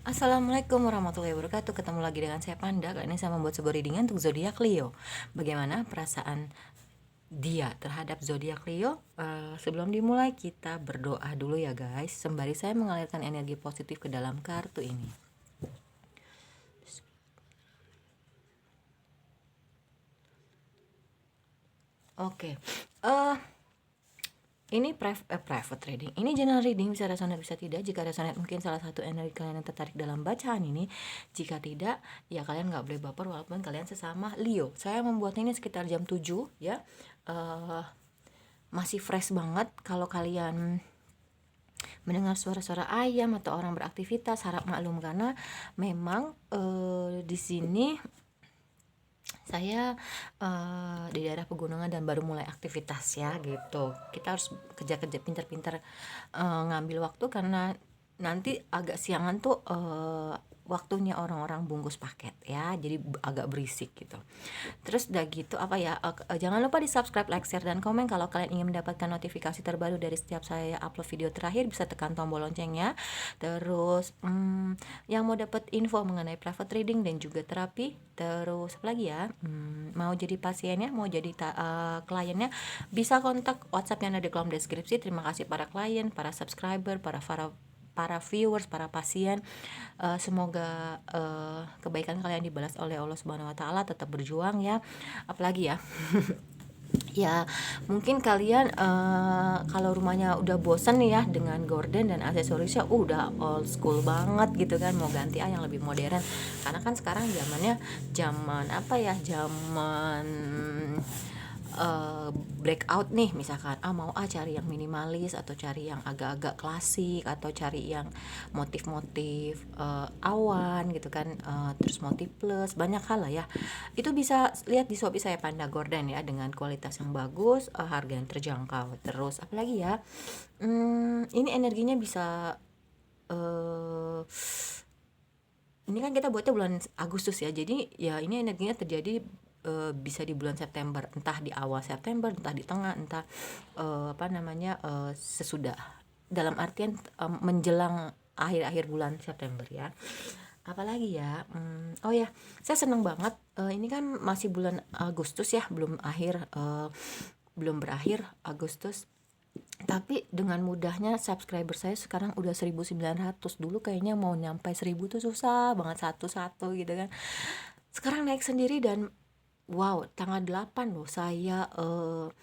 Assalamualaikum warahmatullahi wabarakatuh. Ketemu lagi dengan saya Panda. Kali ini saya membuat sebuah readingan untuk zodiak Leo. Bagaimana perasaan dia terhadap zodiak Leo? Sebelum dimulai kita berdoa dulu ya guys. Sembari saya mengalirkan energi positif ke dalam kartu ini. Oke. Ini private reading. Ini general reading, bisa resonate bisa tidak. Jika resonate mungkin salah satu energi kalian yang tertarik dalam bacaan ini. Jika tidak, ya kalian nggak boleh baper walaupun kalian sesama Leo. Saya membuat ini sekitar jam 7 ya. Masih fresh banget. Kalau kalian mendengar suara-suara ayam atau orang beraktivitas, harap maklum karena memang di sini saya di daerah pegunungan dan baru mulai aktivitas ya gitu. Kita harus kerja-kerja pintar-pintar ngambil waktu karena nanti agak siangan tuh waktunya orang-orang bungkus paket ya, jadi agak berisik gitu. Terus udah gitu apa ya, jangan lupa di subscribe, like, share, dan komen. Kalau kalian ingin mendapatkan notifikasi terbaru dari setiap saya upload video terakhir, bisa tekan tombol loncengnya. Terus yang mau dapat info mengenai private reading dan juga terapi, terus apa lagi ya, mau jadi pasiennya, mau jadi kliennya, bisa kontak WhatsApp yang ada di kolom deskripsi. Terima kasih para klien, para subscriber, para viewers, para pasien. Semoga kebaikan kalian dibalas oleh Allah Subhanahu wa taala. Tetap berjuang ya. Apalagi ya? Ya, mungkin kalian kalau rumahnya udah bosan nih ya dengan gorden dan aksesorisnya udah old school banget gitu kan, mau ganti yang lebih modern. Karena kan sekarang zamannya zaman apa ya? Zaman breakout nih, misalkan mau cari yang minimalis atau cari yang agak-agak klasik atau cari yang motif-motif awan gitu kan, terus motif plus banyak hal lah ya. Itu bisa lihat di Shopee saya, Panda Gorden ya, dengan kualitas yang bagus, harga yang terjangkau. Terus apalagi ya, ini energinya bisa ini kan kita buatnya bulan Agustus ya, jadi ya ini energinya terjadi bisa di bulan September, entah di awal September, entah di tengah, entah sesudah, dalam artian menjelang akhir-akhir bulan September ya. Apalagi ya, oh ya, saya seneng banget, ini kan masih bulan Agustus ya, belum berakhir Agustus. Tapi dengan mudahnya subscriber saya sekarang udah 1.900. Dulu kayaknya mau nyampe 1.000 tuh susah banget, satu-satu gitu kan. Sekarang naik sendiri dan wow, tanggal 8 loh saya 1.000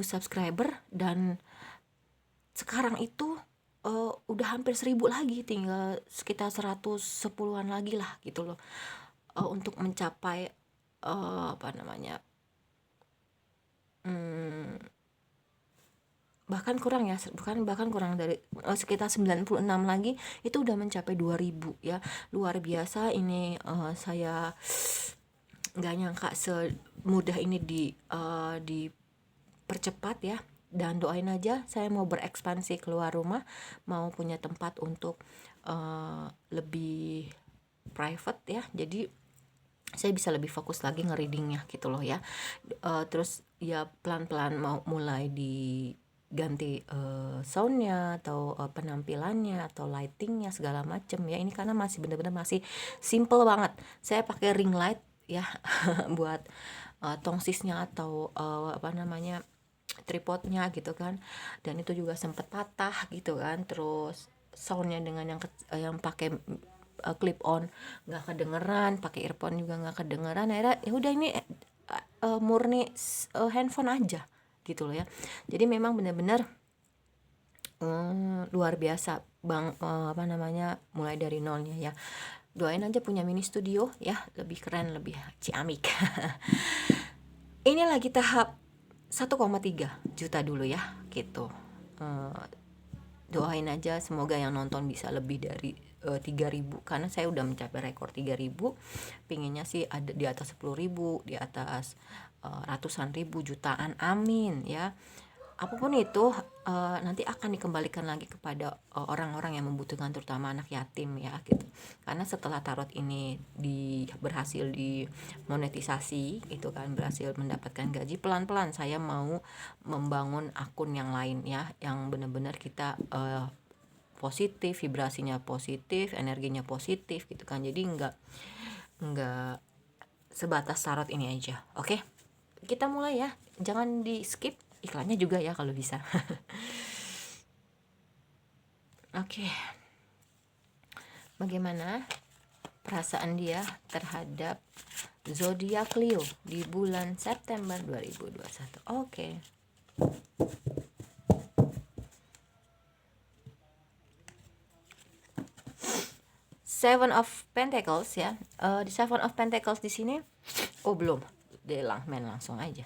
subscriber, dan sekarang itu udah hampir 1.000 lagi, tinggal sekitar 110-an lagi lah gitu loh, untuk mencapai apa namanya, bahkan kurang dari sekitar 96 lagi itu udah mencapai 2.000 ya. Luar biasa ini, saya nggak nyangka semudah ini dipercepat ya. Dan doain aja saya mau berekspansi keluar rumah, mau punya tempat untuk lebih private ya, jadi saya bisa lebih fokus lagi ngereadingnya gitu loh ya. Terus ya pelan-pelan mau mulai diganti soundnya atau penampilannya atau lightingnya segala macem ya. Ini karena masih bener-bener masih simple banget. Saya pakai ring light ya buat tongsisnya atau tripodnya gitu kan, dan itu juga sempet patah gitu kan. Terus soundnya dengan yang pakai clip on nggak kedengeran, pakai earphone juga nggak kedengeran. Akhirnya ya udah, ini murni handphone aja gitu loh ya. Jadi memang benar-benar luar biasa bang, mulai dari nolnya ya. Doain aja punya mini studio ya, lebih keren, lebih ciamik. Ini lagi tahap 1,3 juta dulu ya gitu. Doain aja semoga yang nonton bisa lebih dari 3.000, karena saya udah mencapai rekor 3.000. Pinginnya sih ada di atas 10.000, di atas ratusan ribu, jutaan, amin ya. Apapun itu nanti akan dikembalikan lagi kepada orang-orang yang membutuhkan, terutama anak yatim ya gitu. Karena setelah tarot ini berhasil dimonetisasi itu kan, berhasil mendapatkan gaji, pelan-pelan saya mau membangun akun yang lain ya, yang benar-benar kita positif, vibrasinya positif, energinya positif gitu kan. Jadi nggak sebatas tarot ini aja. Oke, kita mulai ya, jangan di skip iklannya juga ya kalau bisa. Oke, bagaimana perasaan dia terhadap zodiak Leo di bulan September 2021? Oke. Seven of Pentacles ya. Di Seven of Pentacles di sini, belum, dia main langsung aja.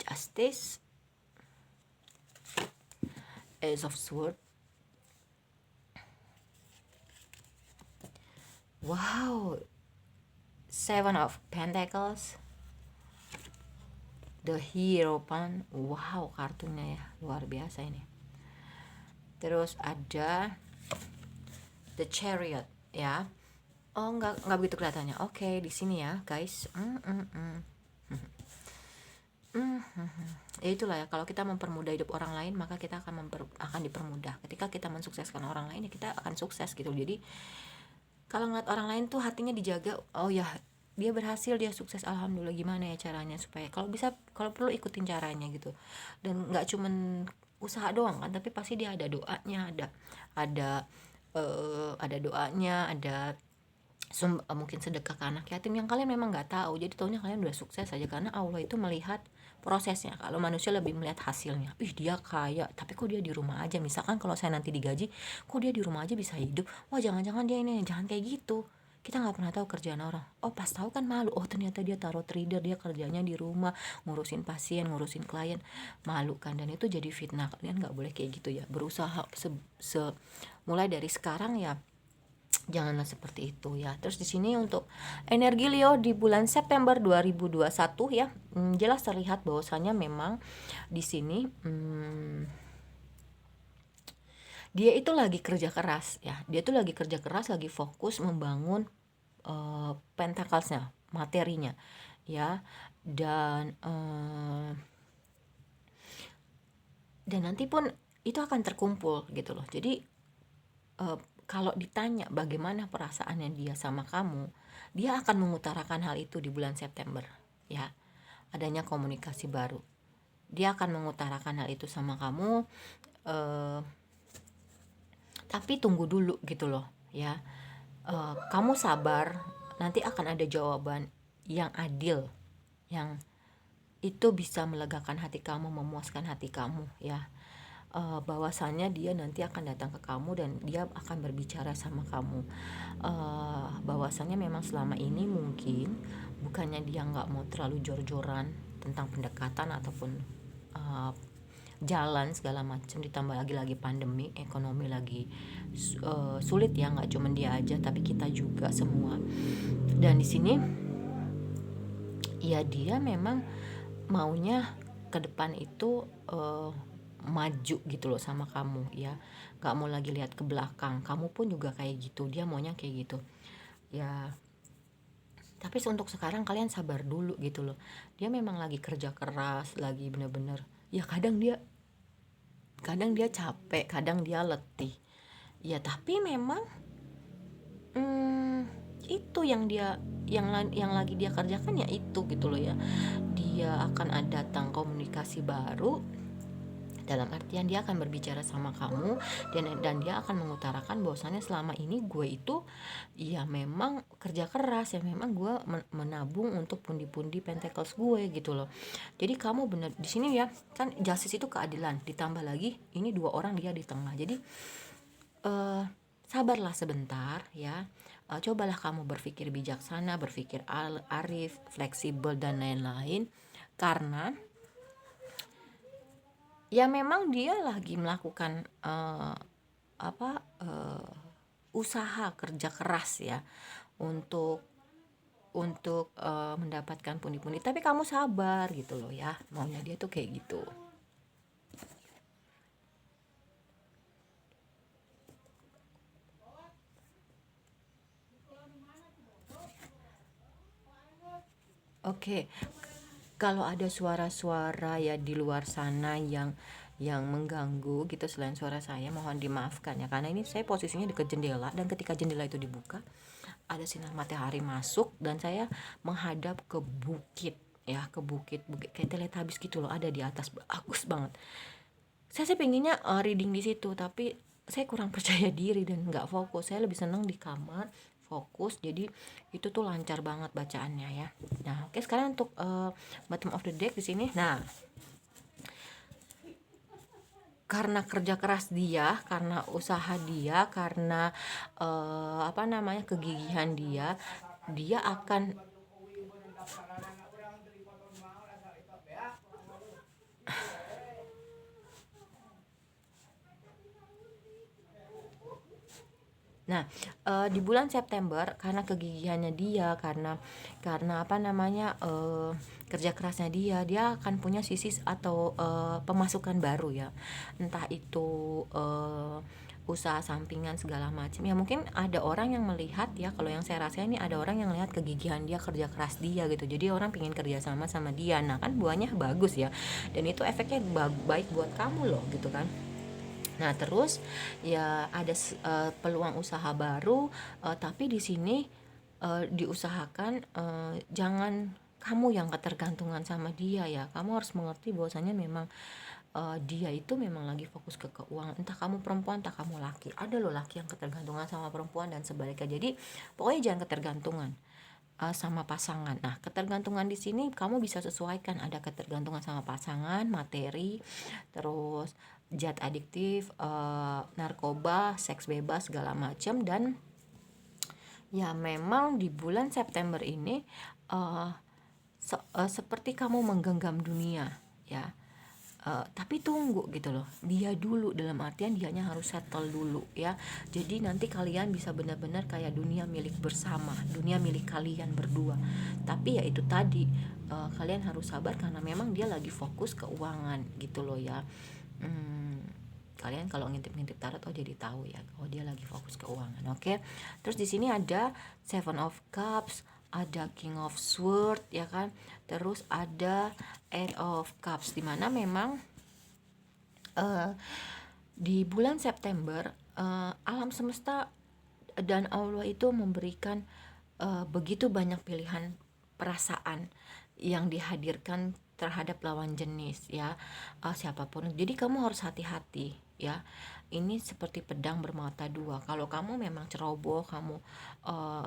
Justice, Ace of Swords. Wow, Seven of Pentacles, The Hierophant. Wow, kartunya ya luar biasa ini. Terus ada The Chariot ya. Nggak begitu kelihatannya. Oke, di sini ya guys. Ya itulah ya, kalau kita mempermudah hidup orang lain, maka kita akan dipermudah. Ketika kita mensukseskan orang lain, ya kita akan sukses gitu. Jadi kalau ngeliat orang lain tuh hatinya dijaga. Oh ya, dia berhasil, dia sukses, alhamdulillah. Gimana ya caranya supaya, kalau bisa, kalau perlu ikutin caranya gitu. Dan nggak cuman usaha doang kan, tapi pasti dia ada doanya, ada doanya, ada mungkin sedekah ke anak yatim yang kalian memang nggak tahu. Jadi taunya kalian udah sukses aja, karena Allah itu melihat prosesnya. Kalau manusia lebih melihat hasilnya. Dia kaya, tapi kok dia di rumah aja. Misalkan kalau saya nanti digaji, kok dia di rumah aja bisa hidup. Wah, jangan-jangan dia ini. Jangan kayak gitu. Kita nggak pernah tahu kerjaan orang. Pas tahu kan malu. Ternyata dia tarot trader, dia kerjanya di rumah, ngurusin pasien, ngurusin klien. Malu kan. Dan itu jadi fitnah. Kalian nggak boleh kayak gitu ya. Berusaha mulai dari sekarang ya, janganlah seperti itu ya. Terus di sini untuk energi Leo di bulan September 2021 ya, jelas terlihat bahwasanya memang di sini dia itu lagi kerja keras ya. Dia tuh lagi kerja keras, lagi fokus membangun pentaclesnya, materinya ya. Dan nanti pun itu akan terkumpul gitu loh. Jadi kalau ditanya bagaimana perasaannya dia sama kamu, dia akan mengutarakan hal itu di bulan September ya. Adanya komunikasi baru, dia akan mengutarakan hal itu sama kamu, tapi tunggu dulu gitu loh ya. Kamu sabar, nanti akan ada jawaban yang adil, yang itu bisa melegakan hati kamu, memuaskan hati kamu ya. Bahwasannya dia nanti akan datang ke kamu dan dia akan berbicara sama kamu. Bahwasannya memang selama ini mungkin bukannya dia nggak mau terlalu jor-joran tentang pendekatan ataupun jalan segala macam, ditambah lagi pandemi, ekonomi lagi sulit ya, nggak cuma dia aja tapi kita juga semua. Dan di sini ya dia memang maunya ke depan itu maju gitu loh sama kamu ya, nggak mau lagi lihat ke belakang. Kamu pun juga kayak gitu, dia maunya kayak gitu ya. Tapi untuk sekarang kalian sabar dulu gitu loh. Dia memang lagi kerja keras, lagi bener-bener ya, kadang dia capek, kadang dia letih ya. Tapi memang itu yang lagi dia kerjakan ya itu gitu loh ya. Dia akan datang komunikasi baru, dalam artian dia akan berbicara sama kamu dan dia akan mengutarakan bahwasannya selama ini gue itu ya memang kerja keras ya, memang gue menabung untuk pundi-pundi pentacles gue gitu loh. Jadi kamu bener di sini ya kan, justice itu keadilan, ditambah lagi ini dua orang dia di tengah. Jadi sabarlah sebentar ya. Cobalah kamu berpikir bijaksana, berpikir arif, fleksibel dan lain-lain, karena ya memang dia lagi melakukan usaha kerja keras ya untuk mendapatkan pundi-pundi. Tapi kamu sabar gitu loh ya, maunya dia tuh kayak gitu. Oke, kalau ada suara-suara ya di luar sana yang yang mengganggu gitu selain suara saya, mohon dimaafkan ya, karena ini saya posisinya dekat jendela, dan ketika jendela itu dibuka ada sinar matahari masuk dan saya menghadap ke bukit ya, ke bukit bukit kayak teletabis gitu loh, ada di atas, bagus banget. Saya pengennya reading di situ, tapi saya kurang percaya diri dan nggak fokus. Saya lebih seneng di kamar fokus, jadi itu tuh lancar banget bacaannya ya. Nah, oke, sekarang untuk bottom of the deck di sini. Nah, karena kerja keras dia, karena usaha dia, karena apa namanya, kegigihan dia, dia akan. Nah, di bulan September karena kegigihannya dia, karena apa namanya, kerja kerasnya dia akan punya sisi atau pemasukan baru ya. Entah itu usaha sampingan segala macam. Ya mungkin ada orang yang melihat ya, kalau yang saya rasa ini ada orang yang lihat kegigihan dia, kerja keras dia gitu. Jadi orang pengen kerja sama sama dia. Nah, kan buahnya bagus ya. Dan itu efeknya baik buat kamu loh gitu kan. Nah, terus ya ada peluang usaha baru, tapi di sini diusahakan jangan kamu yang ketergantungan sama dia ya. Kamu harus mengerti bahwasanya memang dia itu memang lagi fokus ke keuangan. Entah kamu perempuan, entah kamu laki. Ada loh laki yang ketergantungan sama perempuan dan sebaliknya. Jadi pokoknya jangan ketergantungan sama pasangan. Nah, ketergantungan di sini kamu bisa sesuaikan, ada ketergantungan sama pasangan, materi, terus zat adiktif, narkoba, seks bebas segala macam. Dan ya memang di bulan September ini uh, seperti kamu menggenggam dunia ya. Tapi tunggu gitu loh, dia dulu, dalam artian dianya harus settle dulu ya. Jadi nanti kalian bisa benar-benar kayak dunia milik bersama, dunia milik kalian berdua. Tapi ya itu tadi, kalian harus sabar karena memang dia lagi fokus keuangan gitu loh ya. Kalian kalau ngintip-ngintip tarot jadi tahu ya, oh dia lagi fokus keuangan. Oke. Terus di sini ada Seven of Cups, ada King of Sword ya kan, terus ada Eight of Cups, dimana memang di bulan September alam semesta dan Allah itu memberikan begitu banyak pilihan perasaan yang dihadirkan terhadap lawan jenis ya, siapapun. Jadi kamu harus hati-hati ya. Ini seperti pedang bermata dua. Kalau kamu memang ceroboh, kamu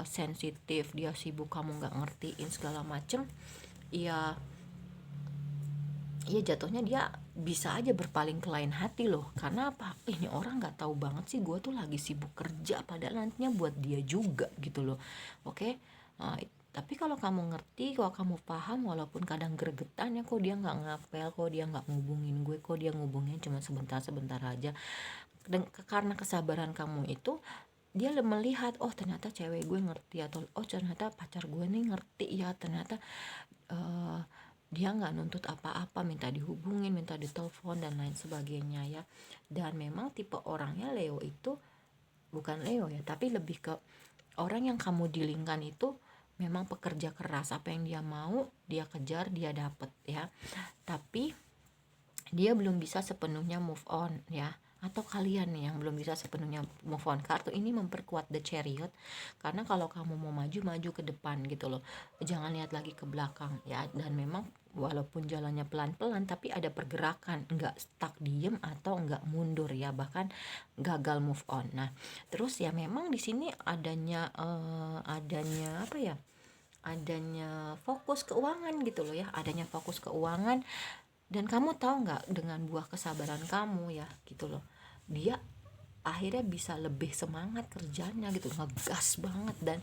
sensitif, dia sibuk, kamu nggak ngertiin segala macem, ya jatuhnya dia bisa aja berpaling ke lain hati loh. Karena apa? Ini orang nggak tahu banget sih gue tuh lagi sibuk kerja, padahal nantinya buat dia juga gitu loh. Oke. Tapi kalau kamu ngerti, kalau kamu paham, walaupun kadang gregetan ya, kok dia nggak ngapel, kok dia nggak ngubungin gue, kok dia ngubungin cuma sebentar-sebentar aja. Dan karena kesabaran kamu itu, dia melihat, oh ternyata cewek gue ngerti, atau oh ternyata pacar gue nih ngerti ya, ternyata dia nggak nuntut apa-apa, minta dihubungin, minta ditelepon dan lain sebagainya ya. Dan memang tipe orangnya Leo itu bukan Leo ya, tapi lebih ke orang yang kamu dilingkan itu memang pekerja keras, apa yang dia mau dia kejar, dia dapet ya. Tapi dia belum bisa sepenuhnya move on ya, atau kalian nih yang belum bisa sepenuhnya move on. Kartu ini memperkuat the Chariot, karena kalau kamu mau maju ke depan gitu loh, jangan lihat lagi ke belakang ya. Dan memang walaupun jalannya pelan-pelan tapi ada pergerakan, nggak stuck diem atau nggak mundur ya, bahkan gagal move on. Nah, terus ya memang di sini adanya adanya apa ya, adanya fokus keuangan gitu loh ya, adanya fokus keuangan. Dan kamu tahu nggak, dengan buah kesabaran kamu ya gitu loh, dia akhirnya bisa lebih semangat kerjanya gitu, ngegas banget. Dan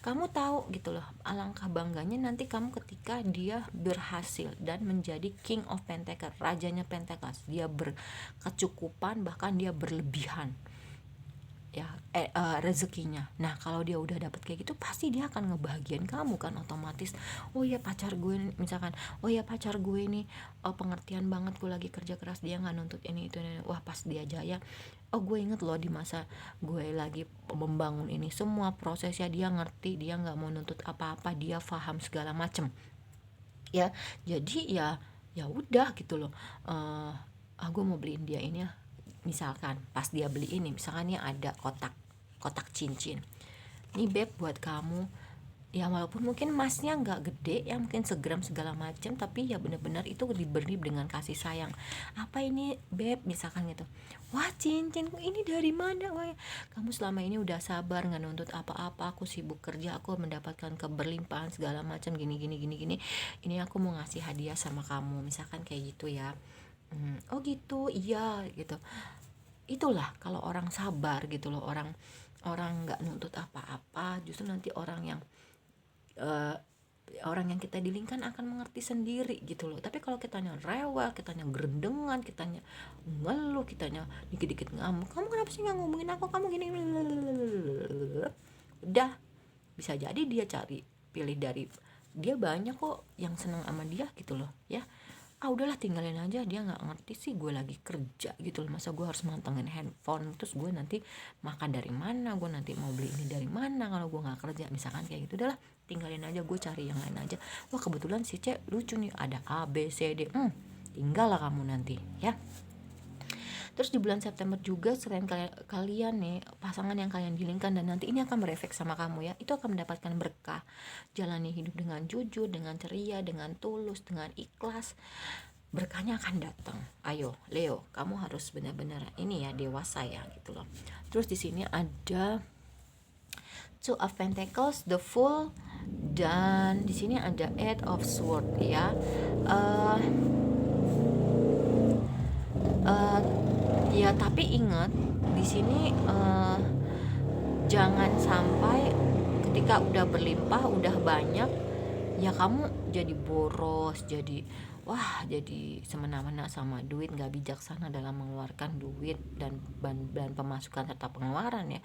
kamu tahu gitu loh, alangkah bangganya nanti kamu ketika dia berhasil dan menjadi King of Pentacles, rajanya Pentacles. Dia berkecukupan, bahkan dia berlebihan ya, rezekinya. Nah, kalau dia udah dapet kayak gitu, pasti dia akan ngebahagiain kamu kan, otomatis. Oh ya pacar gue misalkan, oh ya pacar gue ini pengertian banget, gue lagi kerja keras, dia nggak nuntut ini itu ini. Wah, pas dia jaya, oh gue inget loh di masa gue lagi membangun ini semua prosesnya, dia ngerti, dia nggak mau nuntut apa-apa, dia paham segala macem ya. Jadi ya udah gitu loh, gue mau beliin dia ini ya, misalkan pas dia beli ini, misalkan nih ada kotak cincin, nih beb buat kamu, ya walaupun mungkin emasnya nggak gede ya, mungkin segram segala macam, tapi ya benar-benar itu diberi dengan kasih sayang. Apa ini beb, misalkan gitu, wah cincin ini dari mana, wah kamu selama ini udah sabar nggak nuntut apa-apa, aku sibuk kerja, aku mendapatkan keberlimpahan segala macam, gini gini gini gini, ini aku mau ngasih hadiah sama kamu, misalkan kayak gitu ya. Oh gitu, iya gitu. Itulah kalau orang sabar gitu loh, orang orang nggak nuntut apa-apa, justru nanti eh, orang yang kita dilingkan akan mengerti sendiri gitu loh. Tapi kalau kitanya rewel, kitanya gerendengan, kitanya ngeluh, kitanya dikit-dikit ngamuk, kamu kenapa sih nggak ngomongin aku, kamu gini, udah bisa jadi dia cari pilih dari, dia banyak kok yang seneng sama dia gitu loh ya. Udahlah tinggalin aja, dia nggak ngerti sih gue lagi kerja gitu loh, masa gue harus mantengin handphone, terus gue nanti makan dari mana, gue nanti mau beli ini dari mana kalau gue nggak kerja, misalkan kayak gitu. Udahlah tinggalin aja, gue cari yang lain aja. Wah kebetulan si C lucu nih, ada A B C D, tinggal lah kamu nanti ya. Terus di bulan September juga, selain kalian nih pasangan yang kalian dilingkan dan nanti ini akan berefek sama kamu ya, itu akan mendapatkan berkah. Jalani hidup dengan jujur, dengan ceria, dengan tulus, dengan ikhlas, berkahnya akan datang. Ayo Leo, kamu harus benar-benar ini ya, dewasa ya gitu loh. Terus di sini ada Two of Pentacles, the Fool, dan di sini ada Eight of Swords ya. Uh, uh, Ya tapi ingat di sini, jangan sampai ketika udah berlimpah, udah banyak, ya kamu jadi boros, jadi wah jadi semena-mena sama duit, nggak bijaksana dalam mengeluarkan duit dan pemasukan serta pengeluaran ya.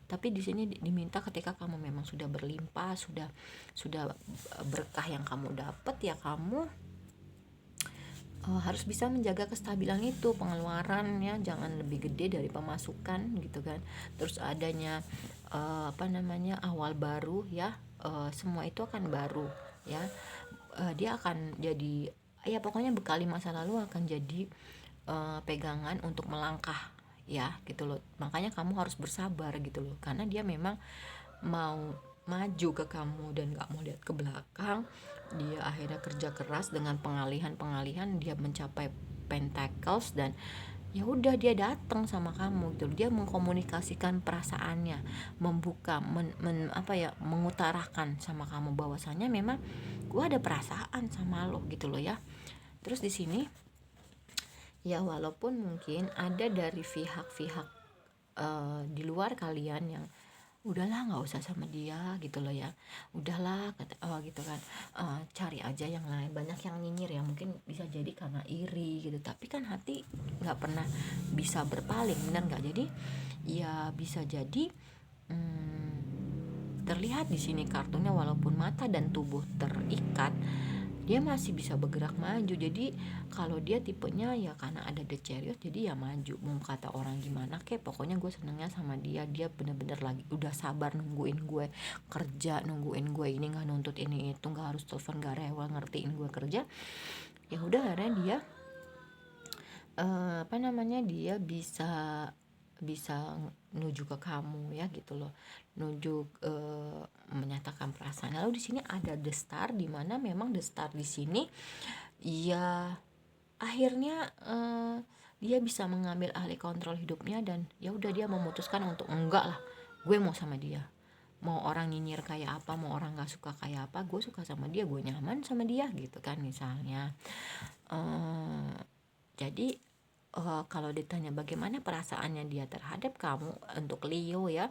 Tapi di sini diminta ketika kamu memang sudah berlimpah, sudah berkah yang kamu dapat, ya kamu harus bisa menjaga kestabilan itu, pengeluarannya jangan lebih gede dari pemasukan gitu kan. Terus adanya awal baru ya, semua itu akan baru ya. Dia akan jadi, ya pokoknya bekali masa lalu akan jadi pegangan untuk melangkah ya gitu loh. Makanya kamu harus bersabar gitu loh, karena dia memang mau maju ke kamu dan gak mau lihat ke belakang. Dia akhirnya kerja keras dengan pengalihan dia mencapai Pentacles, dan ya udah dia datang sama kamu gitu. Dia mengkomunikasikan perasaannya, membuka mengutarakan sama kamu bahwasanya memang gue ada perasaan sama lo gitu loh ya. Terus di sini ya walaupun mungkin ada dari pihak-pihak di luar kalian yang udahlah nggak usah sama dia gitu loh ya, udahlah gitu kan, cari aja yang lain, banyak yang nyinyir ya, mungkin bisa jadi karena iri gitu, tapi kan hati nggak pernah bisa berpaling, benar nggak? Jadi ya bisa jadi terlihat di sini kartunya, walaupun mata dan tubuh terikat, dia masih bisa bergerak maju. Jadi kalau dia tipenya ya karena ada the chariot, jadi ya maju, mau kata orang gimana kek, pokoknya gue senengnya sama dia bener-bener lagi udah sabar nungguin gue kerja, nungguin gue ini, nggak nuntut ini itu, nggak harus telepon, nggak rewel, ngertiin gue kerja. Ya udah akhirnya dia dia bisa menuju ke kamu ya gitu loh, menuju menyatakan perasaan. Lalu di sini ada the star, di mana memang the star di sini ya akhirnya dia bisa mengambil alih kontrol hidupnya, dan ya udah dia memutuskan untuk enggak lah, gue mau sama dia, mau orang nyinyir kayak apa, mau orang nggak suka kayak apa, gue suka sama dia, gue nyaman sama dia gitu kan misalnya. Jadi kalau ditanya bagaimana perasaannya dia terhadap kamu, untuk Leo ya,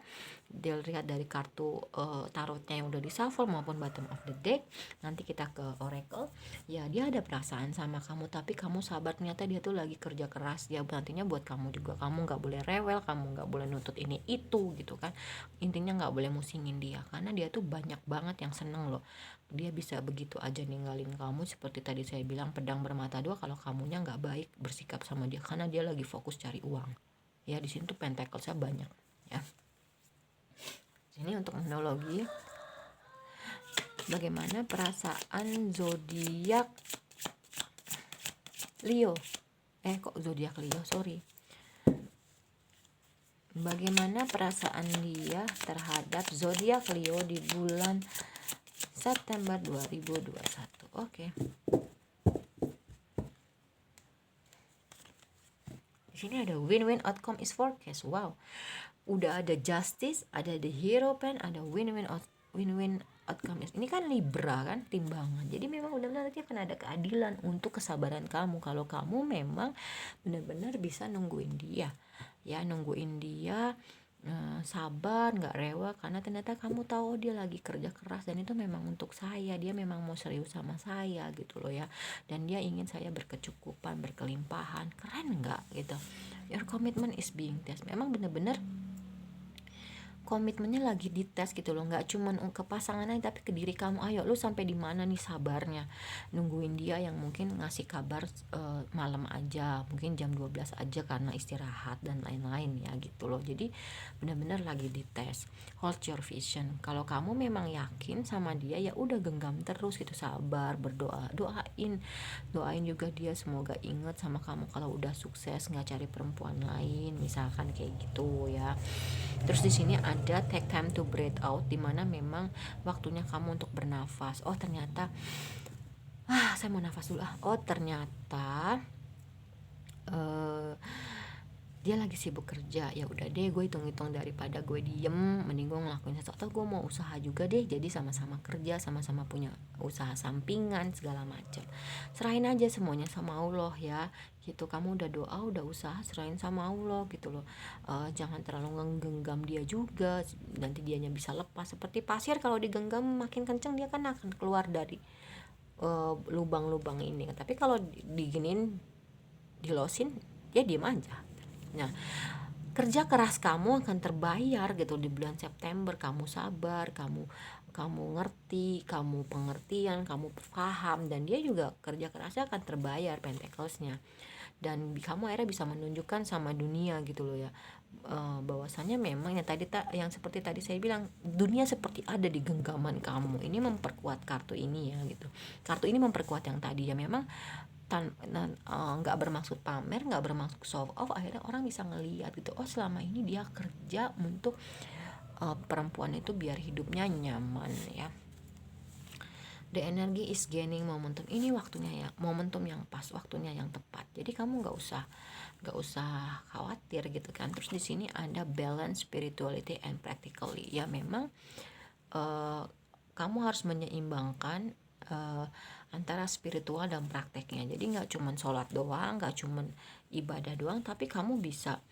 dilihat dari kartu tarotnya yang udah di shuffle maupun bottom of the deck, nanti kita ke oracle, ya dia ada perasaan sama kamu, tapi kamu sabar, ternyata dia tuh lagi kerja keras, dia nantinya buat kamu juga, kamu nggak boleh rewel, kamu nggak boleh nuntut ini itu gitu kan, intinya nggak boleh musingin dia, karena dia tuh banyak banget yang seneng loh, dia bisa begitu aja ninggalin kamu, seperti tadi saya bilang pedang bermata dua, kalau kamunya nggak baik bersikap sama dia, karena dia lagi fokus cari uang ya. Di sini tuh pentaclesnya banyak ya. Ini untuk monologi bagaimana perasaan zodiak Leo, kok zodiak Leo, sorry. Bagaimana perasaan dia terhadap zodiak Leo di bulan September 2021? Oke. Di sini ada win-win outcome is forecast. Wow. Udah ada justice, ada the hierophant, ada win-win outcome. Ini kan Libra kan, timbangan. Jadi memang benar-benar nanti akan ada keadilan untuk kesabaran kamu. Kalau kamu memang benar-benar bisa nungguin dia, ya nungguin dia, sabar, nggak rewel, karena ternyata kamu tahu dia lagi kerja keras dan itu memang untuk saya, dia memang mau serius sama saya gitu loh ya, dan dia ingin saya berkecukupan, berkelimpahan. Keren nggak gitu? Your commitment is being tested. Memang benar-benar komitmennya lagi dites gitu loh, nggak cuman ke pasangan aja tapi ke diri kamu. Ayo lu sampai di mana nih sabarnya nungguin dia yang mungkin ngasih kabar malam aja, mungkin jam 12 aja karena istirahat dan lain-lain ya gitu loh. Jadi benar-benar lagi dites. Hold your vision. Kalau kamu memang yakin sama dia, ya udah genggam terus gitu, sabar, berdoa, doain juga dia semoga inget sama kamu kalau udah sukses, nggak cari perempuan lain misalkan kayak gitu ya. Terus di sini ada take time to breathe out, dimana memang waktunya kamu untuk bernafas. Oh ternyata, saya mau nafas dulu. Oh ternyata dia lagi sibuk kerja. Ya udah deh, gue hitung-hitung daripada gue diem, mending gue ngelakuin sesuatu. Atau gue mau usaha juga deh, jadi sama-sama kerja, sama-sama punya usaha sampingan segala macam. Serahin aja semuanya sama Allah ya gitu. Kamu udah doa, udah usaha, serahin sama Allah gitu loh. Jangan terlalu menggenggam dia juga, nanti dianya bisa lepas. Seperti pasir, kalau digenggam makin kenceng dia kan akan keluar dari lubang-lubang ini. Tapi kalau diginin, dilosin, dia diem aja. Nah, kerja keras kamu akan terbayar gitu di bulan September. Kamu sabar, kamu ngerti, kamu pengertian, kamu paham, dan dia juga kerja kerasnya akan terbayar Pentacles-nya. Dan kamu akhirnya bisa menunjukkan sama dunia gitu loh ya, bahwasannya memang yang seperti tadi saya bilang, dunia seperti ada di genggaman kamu. Ini memperkuat kartu ini ya gitu. Kartu ini memperkuat yang tadi ya, memang nggak bermaksud pamer, nggak bermaksud show off. Akhirnya orang bisa ngelihat gitu, oh selama ini dia kerja untuk perempuan itu biar hidupnya nyaman ya. The energy is gaining momentum. Ini waktunya ya, momentum yang pas, waktunya yang tepat. Jadi kamu nggak usah khawatir gitu kan. Terus di sini ada balance spirituality and practically. Ya memang kamu harus menyeimbangkan antara spiritual dan prakteknya. Jadi nggak cuman sholat doang, nggak cuman ibadah doang, tapi kamu bisa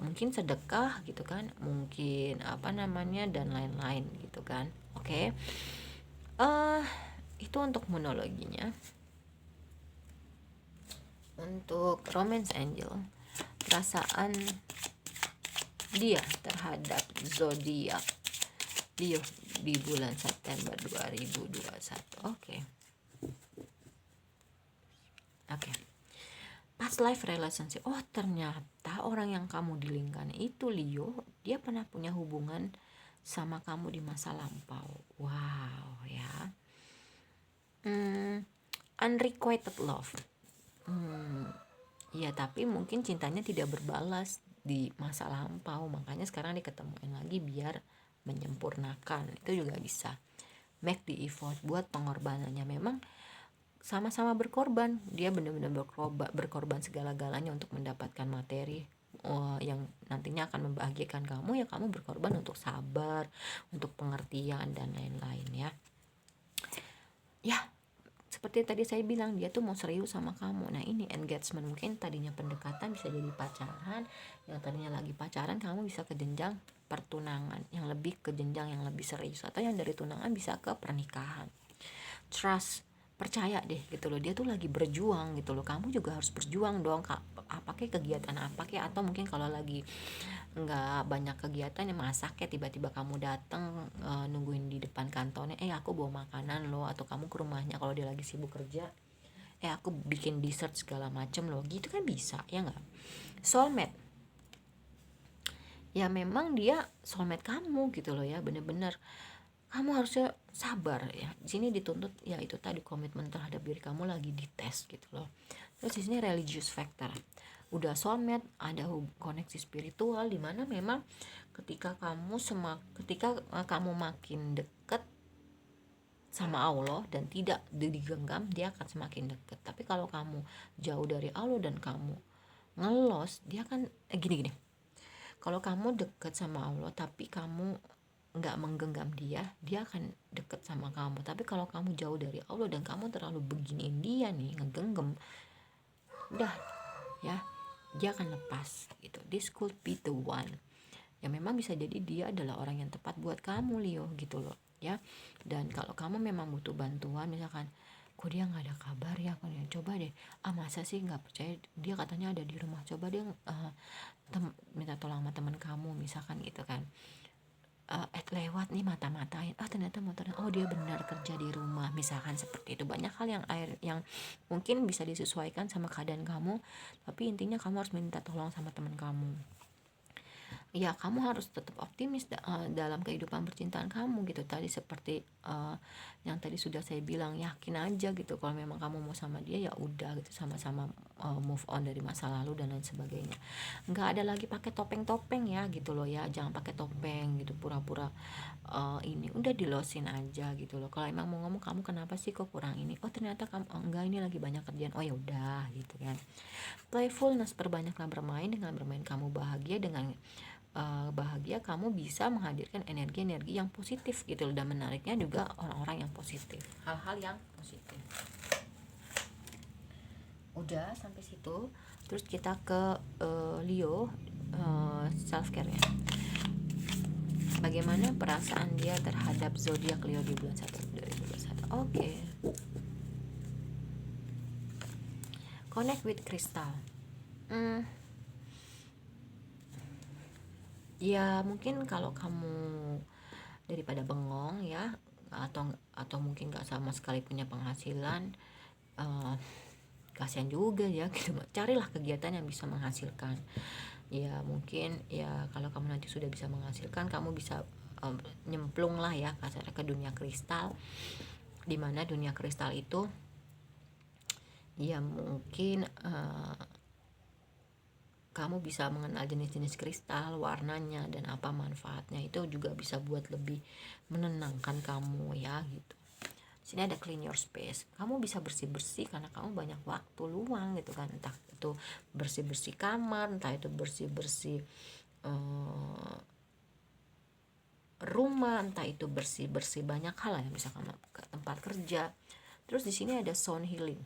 mungkin sedekah gitu kan, mungkin dan lain-lain gitu kan. Oke. Itu untuk monologinya. Untuk romance angel, perasaan dia terhadap zodiak Leo di bulan September 2021. Oke. Past life relationship. Oh ternyata orang yang kamu dilingkan itu Leo, dia pernah punya hubungan sama kamu di masa lampau. Wow ya. Unrequited love. Ya tapi mungkin cintanya tidak berbalas di masa lampau, makanya sekarang diketemuin lagi biar menyempurnakan. Itu juga bisa. Make the effort, buat pengorbanannya. Memang sama-sama berkorban. Dia benar-benar berkorban segala-galanya untuk mendapatkan materi yang nantinya akan membahagiakan kamu. Ya kamu berkorban untuk sabar, untuk pengertian dan lain-lain ya. Ya seperti tadi saya bilang, dia tuh mau serius sama kamu. Nah ini engagement, mungkin tadinya pendekatan bisa jadi pacaran. Yang tadinya lagi pacaran, kamu bisa ke jenjang pertunangan, yang lebih ke jenjang yang lebih serius, atau yang dari tunangan bisa ke pernikahan. Trust, percaya deh gitu loh, dia tuh lagi berjuang gitu loh. Kamu juga harus berjuang dong, apa kayak kegiatan apa kayak, atau mungkin kalau lagi nggak banyak kegiatan ya masak ya, tiba-tiba kamu datang nungguin di depan kantornya, aku bawa makanan loh, atau kamu ke rumahnya kalau dia lagi sibuk kerja, aku bikin dessert segala macem loh, gitu kan bisa ya nggak. Soulmate, ya memang dia soulmate kamu gitu loh ya, bener-bener kamu harusnya sabar ya. Di sini dituntut ya itu tadi, komitmen terhadap diri kamu lagi dites gitu loh. Terus di sini religious factor, udah soulmate, ada koneksi spiritual di mana memang ketika kamu makin deket sama Allah dan tidak digenggam, dia akan semakin deket. Tapi kalau kamu jauh dari Allah dan kamu ngelos, dia kan gini. Kalau kamu deket sama Allah tapi kamu nggak menggenggam dia akan deket sama kamu. Tapi kalau kamu jauh dari Allah dan kamu terlalu beginiin dia nih, ngegenggam, udah ya, dia akan lepas gitu. This could be the one. Ya memang bisa jadi dia adalah orang yang tepat buat kamu, Leo, gitu loh ya. Dan kalau kamu memang butuh bantuan, misalkan kok dia nggak ada kabar ya, coba deh, masa sih nggak percaya, dia katanya ada di rumah, coba dia minta tolong sama teman kamu misalkan gitu kan, lewat nih, mata-matain, ternyata motornya, dia benar kerja di rumah, misalkan seperti itu. Banyak hal yang mungkin bisa disesuaikan sama keadaan kamu, tapi intinya kamu harus minta tolong sama teman kamu. Ya kamu harus tetap optimis dalam kehidupan percintaan kamu gitu. Tadi seperti yang tadi sudah saya bilang, yakin aja gitu. Kalau memang kamu mau sama dia, ya udah gitu, sama-sama move on dari masa lalu dan lain sebagainya. Nggak ada lagi pakai topeng-topeng ya gitu loh ya. Jangan pakai topeng gitu, pura-pura ini, udah dilosin aja gitu loh. Kalau emang mau ngomong, kamu kenapa sih kok kurang ini, ternyata kamu enggak, ini lagi banyak kerjaan, ya udah gitu kan. Playfulness, perbanyaklah bermain. Dengan bermain kamu bahagia, dengan bahagia kamu bisa menghadirkan energi-energi yang positif gitu loh. Dan menariknya juga orang-orang yang positif, hal-hal yang positif. Udah sampai situ. Terus kita ke Leo, self care ya. Bagaimana perasaan dia terhadap zodiak Leo di bulan 1 2021? Oke. Connect with crystal. Ya mungkin kalau kamu daripada bengong ya, atau mungkin nggak sama sekali punya penghasilan, kasihan juga ya gitu. Carilah kegiatan yang bisa menghasilkan. Ya mungkin ya kalau kamu nanti sudah bisa menghasilkan, kamu bisa nyemplung lah ya kasarnya ke dunia kristal, dimana dunia kristal itu ya mungkin kamu bisa mengenal jenis-jenis kristal, warnanya dan apa manfaatnya. Itu juga bisa buat lebih menenangkan kamu ya gitu. Sini ada clean your space. Kamu bisa bersih-bersih karena kamu banyak waktu luang gitu kan. Entah itu bersih-bersih kamar, entah itu bersih-bersih rumah, entah itu bersih-bersih banyak hal ya, misalkan ke tempat kerja. Terus di sini ada sound healing,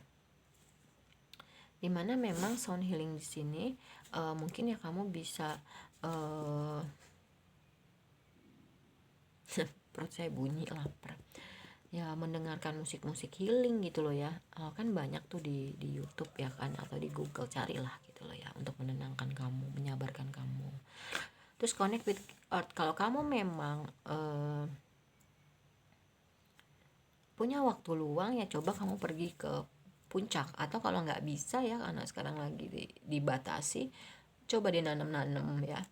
dimana memang sound healing di sini mungkin ya kamu bisa perut saya bunyi, lapar ya, mendengarkan musik-musik healing gitu loh ya. Kan banyak tuh di YouTube ya kan, atau di Google, carilah gitu loh ya, untuk menenangkan kamu, menyabarkan kamu. Terus connect with earth. Kalau kamu memang punya waktu luang ya, coba kamu pergi ke puncak, atau kalau nggak bisa ya karena sekarang lagi dibatasi, coba dinanam-nanam ya.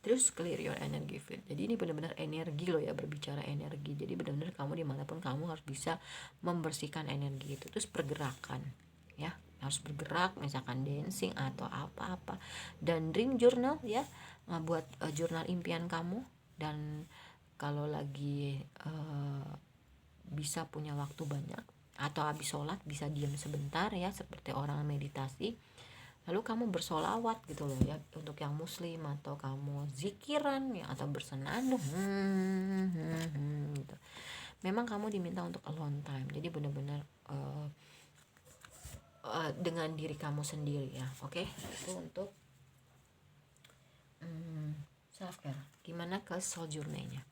Terus clear your energy field. Jadi ini benar-benar energi loh ya, berbicara energi. Jadi benar-benar kamu dimanapun kamu harus bisa membersihkan energi itu. Terus pergerakan ya, harus bergerak, misalkan dancing atau apa-apa. Dan dream journal ya, buat jurnal impian kamu. Dan kalau lagi bisa punya waktu banyak atau habis sholat bisa diam sebentar ya, seperti orang meditasi, lalu kamu bersolawat gitu loh ya, untuk yang muslim, atau kamu zikiran ya, atau bersenandung gitu. Memang kamu diminta untuk alone time, jadi benar-benar dengan diri kamu sendiri ya. Oke, itu untuk self care. Gimana ke soul journey-nya?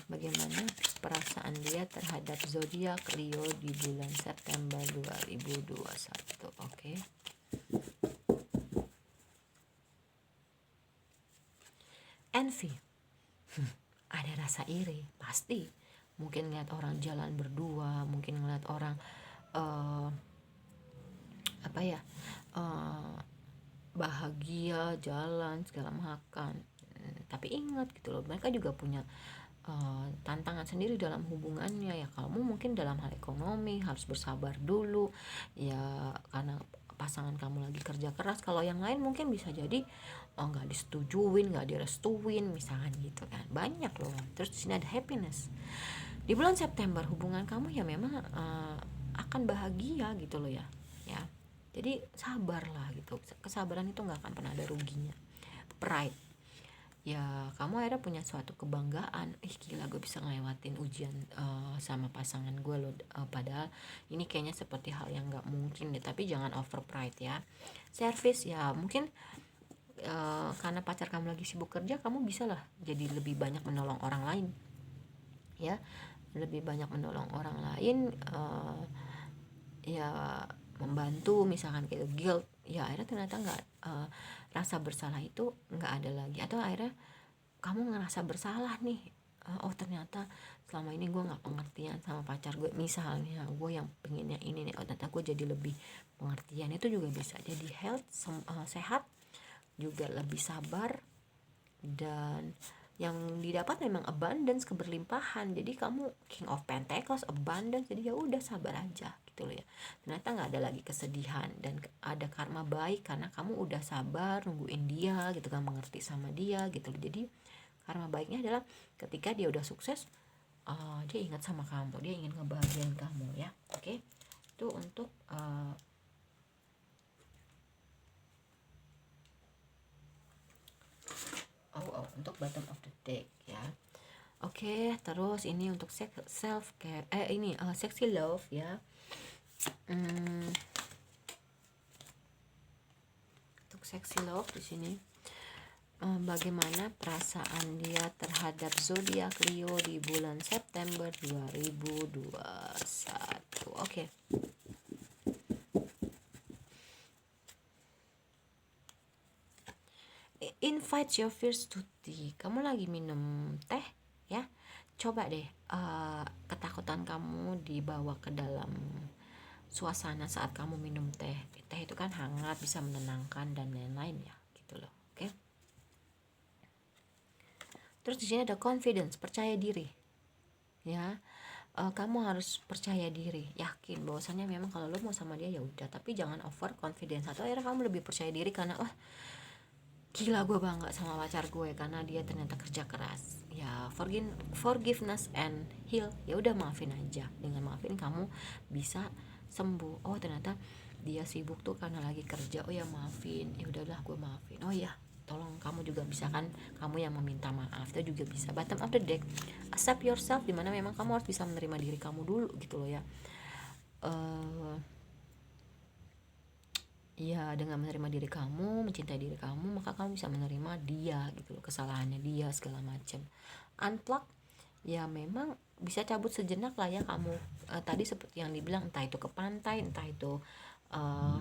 Bagaimana perasaan dia terhadap zodiak Leo di bulan September 2021? Oke. Envy. Ada rasa iri, pasti. Mungkin ngeliat orang jalan berdua, mungkin ngeliat orang bahagia jalan segala makan. Tapi ingat gitu loh, mereka juga punya tantangan sendiri dalam hubungannya. Ya kamu mungkin dalam hal ekonomi harus bersabar dulu ya, karena pasangan kamu lagi kerja keras. Kalau yang lain mungkin bisa jadi nggak disetujuin, nggak direstuin misalkan gitu kan, banyak loh. Terus di sini ada happiness. Di bulan September hubungan kamu ya memang akan bahagia gitu loh ya. Ya, jadi sabarlah gitu. Kesabaran itu nggak akan pernah ada ruginya. Pride, ya kamu akhirnya punya suatu kebanggaan, gila gue bisa ngelewatin ujian sama pasangan gue loh. Padahal ini kayaknya seperti hal yang nggak mungkin deh, tapi jangan over pride ya. Service, ya mungkin karena pacar kamu lagi sibuk kerja, kamu bisa lah jadi lebih banyak menolong orang lain ya, lebih banyak menolong orang lain, ya membantu misalkan kayak guilt ya, akhirnya ternyata nggak, rasa bersalah itu nggak ada lagi. Atau akhirnya kamu ngerasa bersalah nih, oh ternyata selama ini gue nggak pengertian sama pacar gue, misalnya gue yang pengennya ini nih, oh ternyata gue jadi lebih pengertian. Itu juga bisa jadi health, sehat, juga lebih sabar, dan yang didapat memang abundance, keberlimpahan. Jadi kamu King of Pentacles, abundance, jadi ya udah sabar aja gitu loh ya. Ternyata nggak ada lagi kesedihan dan ada karma baik karena kamu udah sabar nungguin dia gitu kan, mengerti sama dia gitu loh. Jadi karma baiknya adalah ketika dia udah sukses, dia ingat sama kamu, dia ingin ngebahagiain kamu ya. Oke, itu untuk untuk bottom of the deck ya. Oke, terus ini untuk self care, ini sexy love ya. Untuk sexy love di sini, bagaimana perasaan dia terhadap zodiak Leo di bulan September 2021. Oke. Invite your fears to tea. Kamu lagi minum teh ya, coba deh ketakutan kamu dibawa ke dalam suasana saat kamu minum teh. Teh itu kan hangat, bisa menenangkan dan lain-lain ya gitu loh. Oke. Terus di sini ada confidence, percaya diri ya. Kamu harus percaya diri, yakin bahwasannya memang kalau lo mau sama dia ya udah, tapi jangan over confidence. Atau akhirnya kamu lebih percaya diri karena gila gue bangga sama pacar gue karena dia ternyata kerja keras ya. Forgiveness and heal, ya udah maafin aja. Dengan maafin kamu bisa sembuh. Oh ternyata dia sibuk tuh karena lagi kerja, oh ya maafin, ya udahlah gue maafin. Oh ya tolong kamu juga bisa kan, kamu yang meminta maaf itu juga bisa. Bottom of the deck, accept yourself, dimana memang kamu harus bisa menerima diri kamu dulu gitu loh ya. Ya dengan menerima diri kamu, mencintai diri kamu, maka kamu bisa menerima dia gitu loh, kesalahannya dia segala macam. Unplug, ya memang bisa cabut sejenak lah ya kamu. Tadi seperti yang dibilang, entah itu ke pantai, entah itu uh,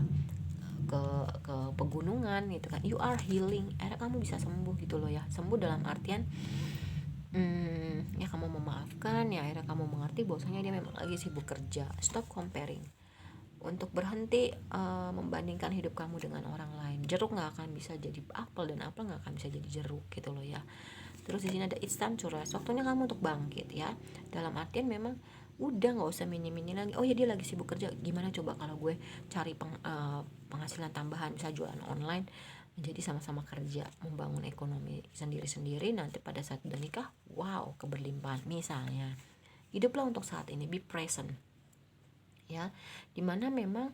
ke pegunungan gitu kan. You are healing, akhirnya kamu bisa sembuh gitu loh ya. Sembuh dalam artian ya kamu memaafkan ya, akhirnya kamu mengerti bahwasanya dia memang lagi sibuk kerja. Stop comparing, untuk berhenti membandingkan hidup kamu dengan orang lain. Jeruk nggak akan bisa jadi apel dan apel nggak akan bisa jadi jeruk gitu loh ya. Terus di sini ada it's time to rest, waktunya kamu untuk bangkit ya. Dalam artian memang udah nggak usah mini-mini lagi. Oh ya dia lagi sibuk kerja, gimana coba kalau gue cari penghasilan tambahan, bisa jualan online. Jadi sama-sama kerja membangun ekonomi sendiri-sendiri, nanti pada saat udah nikah, wow keberlimpahan misalnya. Hiduplah untuk saat ini, be present ya, dimana memang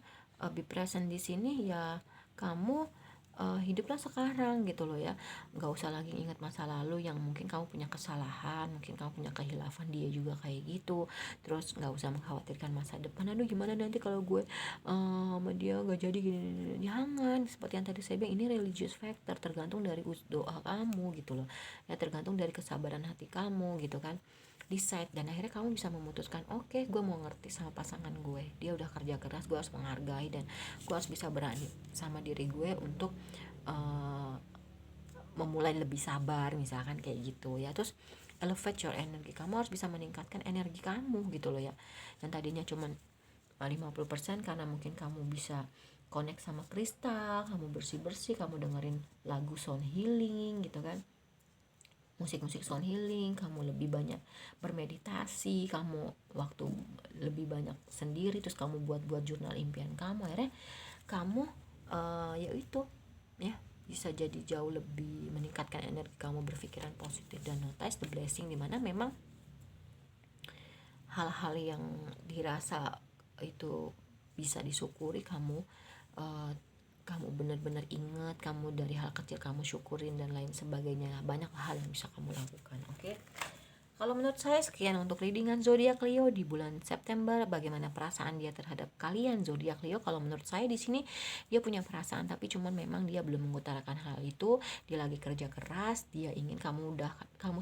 be present di sini ya. Kamu hiduplah sekarang gitu loh ya, nggak usah lagi ingat masa lalu yang mungkin kamu punya kesalahan, mungkin kamu punya kehilafan, dia juga kayak gitu. Terus nggak usah mengkhawatirkan masa depan, aduh gimana nanti kalau gue sama dia nggak jadi gini. Jangan, seperti yang tadi saya bilang, ini religious factor, tergantung dari doa kamu gitu loh ya, tergantung dari kesabaran hati kamu gitu kan. Decide, dan akhirnya kamu bisa memutuskan, oke, gue mau ngerti sama pasangan gue, dia udah kerja keras, gue harus menghargai, dan gue harus bisa berani sama diri gue untuk memulai lebih sabar misalkan kayak gitu ya. Terus elevate your energy, kamu harus bisa meningkatkan energi kamu gitu loh ya. Yang tadinya cuman 50% karena mungkin kamu bisa connect sama kristal, kamu bersih-bersih, kamu dengerin lagu sound healing gitu kan. musik-musik sound healing, kamu lebih banyak bermeditasi, kamu waktu lebih banyak sendiri, terus kamu buat jurnal impian kamu, akhirnya kamu ya itu ya bisa jadi jauh lebih meningkatkan energi kamu, berpikiran positif dan notice the blessing, dimana memang hal-hal yang dirasa itu bisa disyukuri, eh, kamu benar-benar ingat, kamu dari hal kecil kamu syukurin dan lain sebagainya. Banyak hal yang bisa kamu lakukan. Oke. Kalau menurut saya sekian untuk readingan zodiak Leo di bulan September. Bagaimana perasaan dia terhadap kalian zodiak Leo? Kalau menurut saya di sini dia punya perasaan, tapi cuman memang dia belum mengutarakan hal itu. Dia lagi kerja keras, dia ingin kamu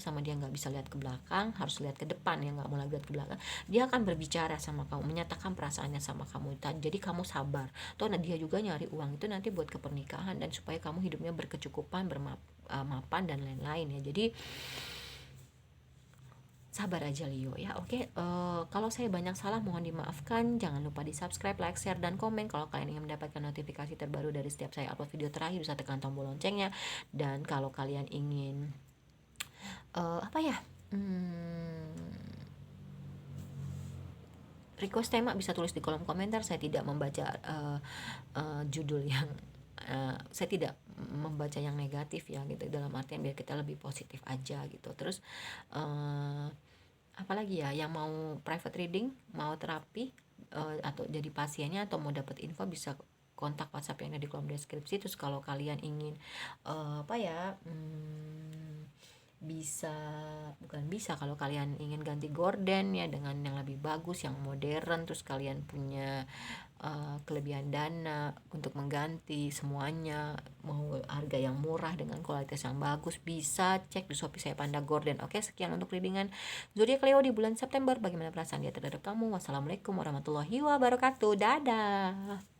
sama dia nggak bisa lihat ke belakang, harus lihat ke depan ya, nggak mau lagi lihat ke belakang. Dia akan berbicara sama kamu, menyatakan perasaannya sama kamu. Jadi kamu sabar. Toh dia juga nyari uang itu nanti buat kepernikahan dan supaya kamu hidupnya berkecukupan, bermapan dan lain-lain ya. Jadi sabar aja Leo ya. Oke, kalau saya banyak salah mohon dimaafkan. Jangan lupa di subscribe, like, share, dan komen. Kalau kalian ingin mendapatkan notifikasi terbaru dari setiap saya upload video terakhir, bisa tekan tombol loncengnya. Dan kalau kalian ingin apa ya, request tema bisa tulis di kolom komentar. Saya tidak membaca judul yang saya tidak membaca yang negatif ya gitu, dalam artian biar kita lebih positif aja gitu. Terus apalagi ya, yang mau private reading, mau terapi, atau jadi pasiennya atau mau dapat info, bisa kontak WhatsApp yang ada di kolom deskripsi. Terus kalau kalian ingin apa ya, kalau kalian ingin ganti gorden ya dengan yang lebih bagus, yang modern, terus kalian punya kelebihan dana untuk mengganti semuanya, mau harga yang murah dengan kualitas yang bagus, bisa cek di Shopee saya Panda Gorden. Oke, sekian untuk readingan zodiak Leo di bulan September. Bagaimana perasaan dia terhadap kamu? Wassalamualaikum warahmatullahi wabarakatuh. Dadah.